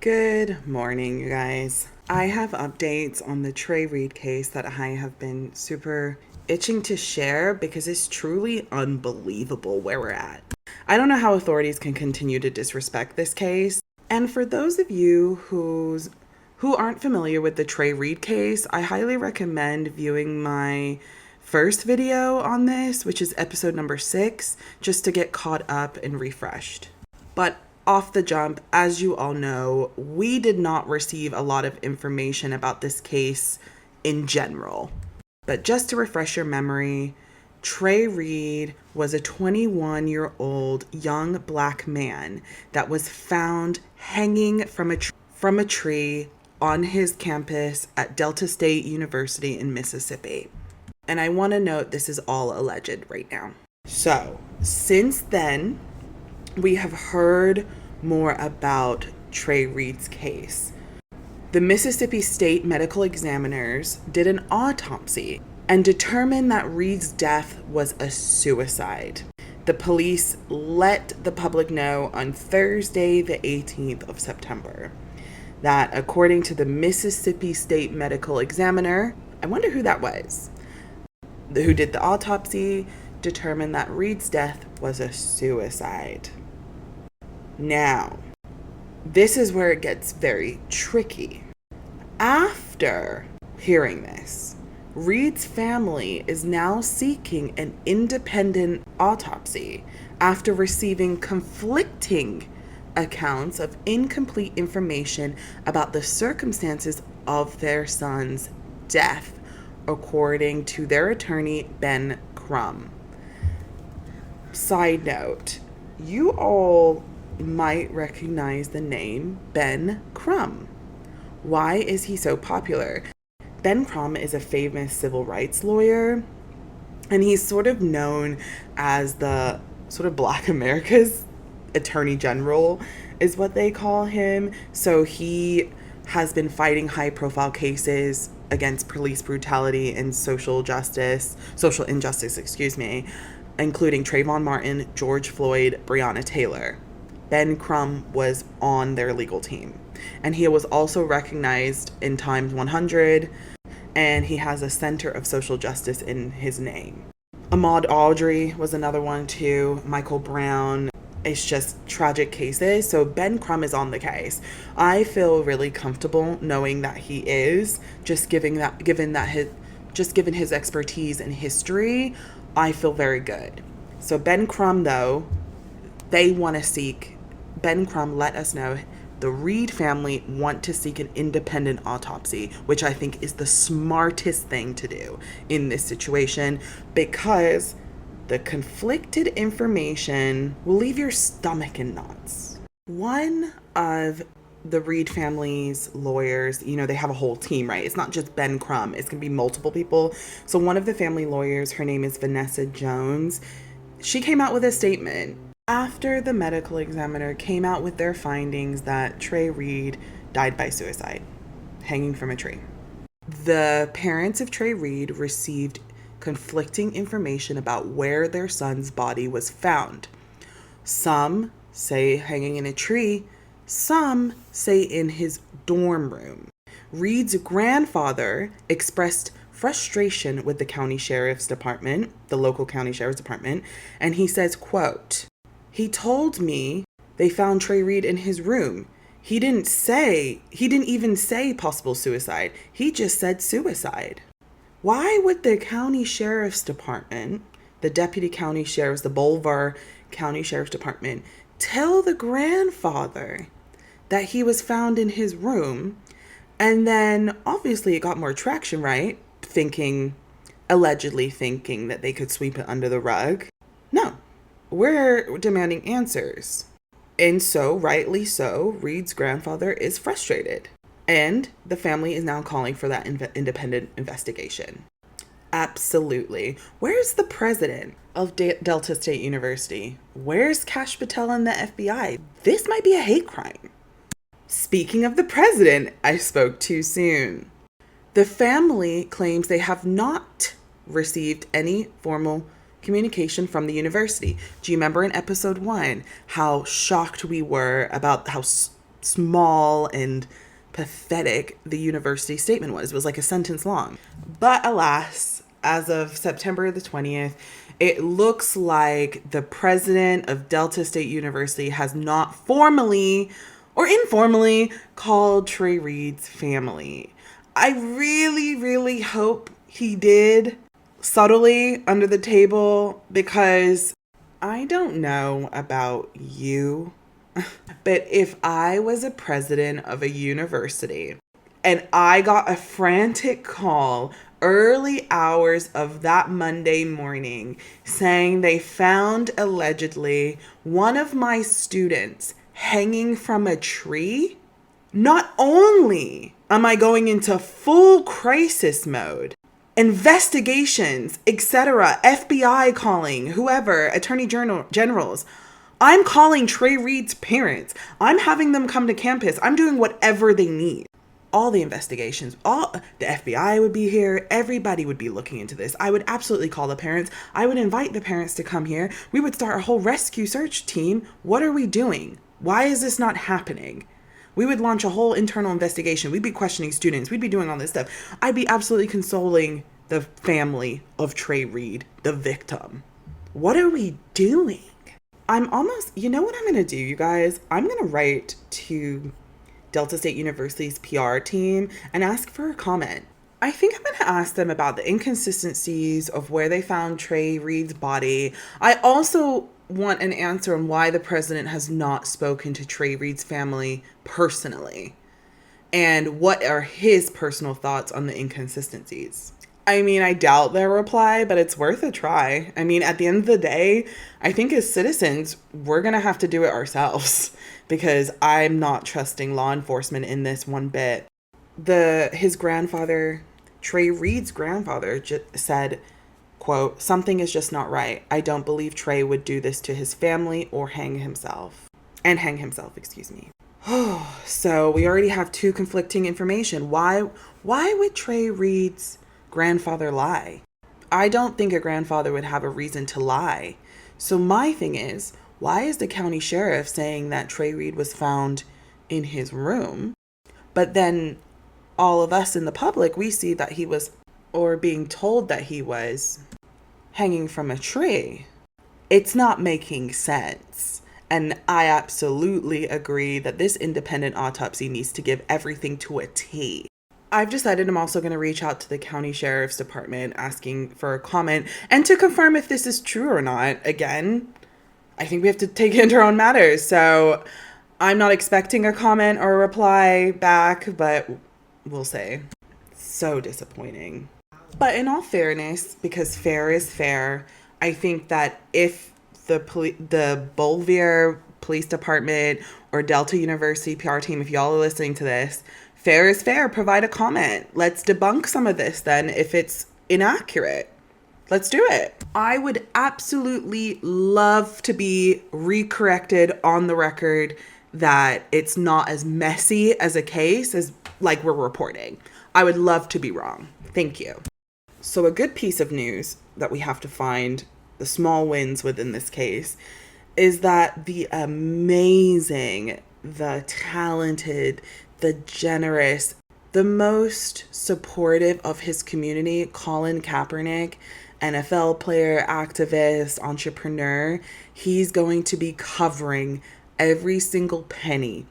Good morning, you guys. I have updates on the Trey Reed case that I have been super itching to share because it's truly unbelievable where we're at. I don't know how authorities can continue to disrespect this case. And for those of you who aren't familiar with the Trey Reed case, I highly recommend viewing my first video on this, which is episode number 6, just to get caught up and refreshed. But off the jump, as you all know, we did not receive a lot of information about this case in general. But just to refresh your memory, Trey Reed was a 21-year-old young black man that was found hanging from a tree on his campus at Delta State University in Mississippi. And I want to note this is all alleged right now. So, since then, we have heard more about Trey Reed's case. The Mississippi State medical examiners did an autopsy and determined that Reed's death was a suicide. The police let the public know on Thursday, the 18th of September, that according to the Mississippi State medical examiner, I wonder who that was, who did the autopsy, determined that Reed's death was a suicide. Now, this is where it gets very tricky. After hearing this, Reed's family is now seeking an independent autopsy after receiving conflicting accounts of incomplete information about the circumstances of their son's death, according to their attorney, Ben Crumb. Side note, you all might recognize the name Ben Crumb. Why is he so popular? Ben Crumb is a famous civil rights lawyer, and he's sort of known as the sort of Black America's attorney general is what they call him. So he has been fighting high profile cases against police brutality and social injustice, including Trayvon Martin, George Floyd, Breonna Taylor. Ben Crumb was on their legal team. And he was also recognized in Times 100, and he has a Center of Social Justice in his name. Ahmaud Arbery was another one too, Michael Brown. It's just tragic cases. So Ben Crumb is on the case. I feel really comfortable knowing that he is, given his expertise and history, I feel very good. So Ben Crumb, though, Ben Crumb let us know the Reed family want to seek an independent autopsy, which I think is the smartest thing to do in this situation, because the conflicted information will leave your stomach in knots. One of the Reed family's lawyers, they have a whole team, right? It's not just Ben Crumb. It's going to be multiple people. So one of the family lawyers, her name is Vanessa Jones. She came out with a statement after the medical examiner came out with their findings that Trey Reed died by suicide, hanging from a tree. The parents of Trey Reed received conflicting information about where their son's body was found. Some say hanging in a tree, some say in his dorm room. Reed's grandfather expressed frustration with the county sheriff's department, the local county sheriff's department, and he says, quote, "He told me they found Trey Reed in his room. He didn't even say possible suicide. He just said suicide." Why would the county sheriff's department, the deputy county sheriffs, the Bolivar County Sheriff's Department, tell the grandfather that he was found in his room? And then obviously it got more traction, right? Allegedly thinking that they could sweep it under the rug. No, we're demanding answers. And so, rightly so, Reed's grandfather is frustrated. And the family is now calling for that independent investigation. Absolutely. Where's the president of Delta State University? Where's Kash Patel and the FBI? This might be a hate crime. Speaking of the president, I spoke too soon. The family claims they have not received any formal communication from the university. Do you remember in episode 1 how shocked we were about how small and pathetic the university statement was. It was like a sentence long. But alas, as of September the 20th, it looks like the president of Delta State University has not formally or informally called Trey Reed's family. I really, really hope he did subtly under the table, because I don't know about you, but if I was a president of a university and I got a frantic call early hours of that Monday morning saying they found allegedly one of my students hanging from a tree, not only am I going into full crisis mode, investigations, etc., FBI calling, whoever, attorney generals, I'm calling Trey Reed's parents. I'm having them come to campus. I'm doing whatever they need. All the investigations, all the FBI would be here. Everybody would be looking into this. I would absolutely call the parents. I would invite the parents to come here. We would start a whole rescue search team. What are we doing? Why is this not happening? We would launch a whole internal investigation. We'd be questioning students. We'd be doing all this stuff. I'd be absolutely consoling the family of Trey Reed, the victim. What are we doing? I'm almost, you know what I'm going to do, you guys? I'm going to write to Delta State University's PR team and ask for a comment. I think I'm going to ask them about the inconsistencies of where they found Trey Reed's body. I also want an answer on why the president has not spoken to Trey Reed's family personally, and what are his personal thoughts on the inconsistencies. I mean, I doubt they'll reply, but it's worth a try. I mean, at the end of the day, I think as citizens, we're going to have to do it ourselves, because I'm not trusting law enforcement in this one bit. His grandfather, Trey Reed's grandfather, said, quote, "Something is just not right. I don't believe Trey would do this to his family or hang himself. So we already have two conflicting information. Why would Trey Reed's grandfather lie? I don't think a grandfather would have a reason to lie. So my thing is, why is the county sheriff saying that Trey Reed was found in his room, but then all of us in the public, we see that he was, or being told that he was, hanging from a tree? It's not making sense. And I absolutely agree that this independent autopsy needs to give everything to a T. I've decided I'm also going to reach out to the county sheriff's department asking for a comment and to confirm if this is true or not. Again, I think we have to take it into our own matters. So I'm not expecting a comment or a reply back, but we'll see. So disappointing. But in all fairness, because fair is fair, I think that if the Bolivar Police Department or Delta University PR team, if y'all are listening to this, fair is fair, provide a comment. Let's debunk some of this then if it's inaccurate. Let's do it. I would absolutely love to be recorrected on the record that it's not as messy as a case as like we're reporting. I would love to be wrong. Thank you. So a good piece of news that we have to find, the small wins within this case, is that the amazing, the talented, the generous, the most supportive of his community, Colin Kaepernick, NFL player, activist, entrepreneur, he's going to be covering every single penny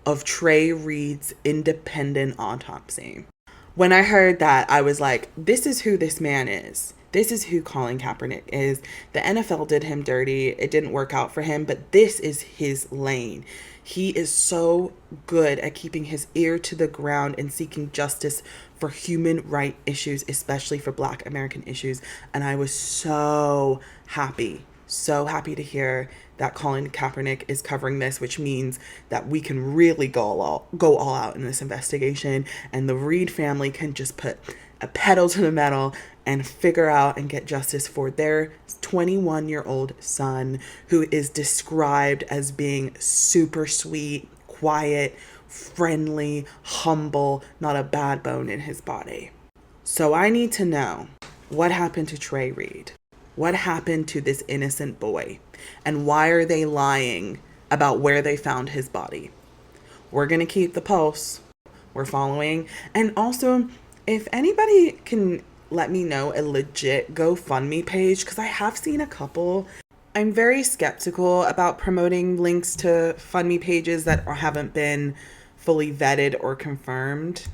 of Trey Reed's independent autopsy. When I heard that, I was like, this is who this man is. This is who Colin Kaepernick is. The NFL did him dirty. It didn't work out for him, but this is his lane. He is so good at keeping his ear to the ground and seeking justice for human rights issues, especially for Black American issues. And I was so happy to hear that Colin Kaepernick is covering this, which means that we can really go all out in this investigation, and the Reed family can just put a pedal to the metal and figure out and get justice for their 21-year-old son, who is described as being super sweet, quiet, friendly, humble, not a bad bone in his body. So I need to know, what happened to Trey Reed? What happened to this innocent boy? And why are they lying about where they found his body? we're going to keep the pulse. We're following. And also, if anybody can let me know a legit GoFundMe page, because I have seen a couple. I'm very skeptical about promoting links to FundMe pages that haven't been fully vetted or confirmed.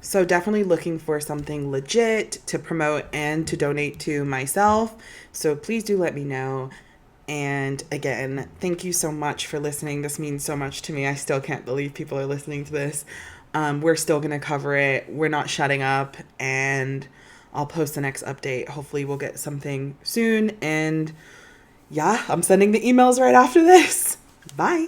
So definitely looking for something legit to promote and to donate to myself. So please do let me know. And again, thank you so much for listening. This means so much to me. I still can't believe people are listening to this. We're still going to cover it. We're not shutting up. And I'll post the next update. Hopefully we'll get something soon. And yeah, I'm sending the emails right after this. Bye.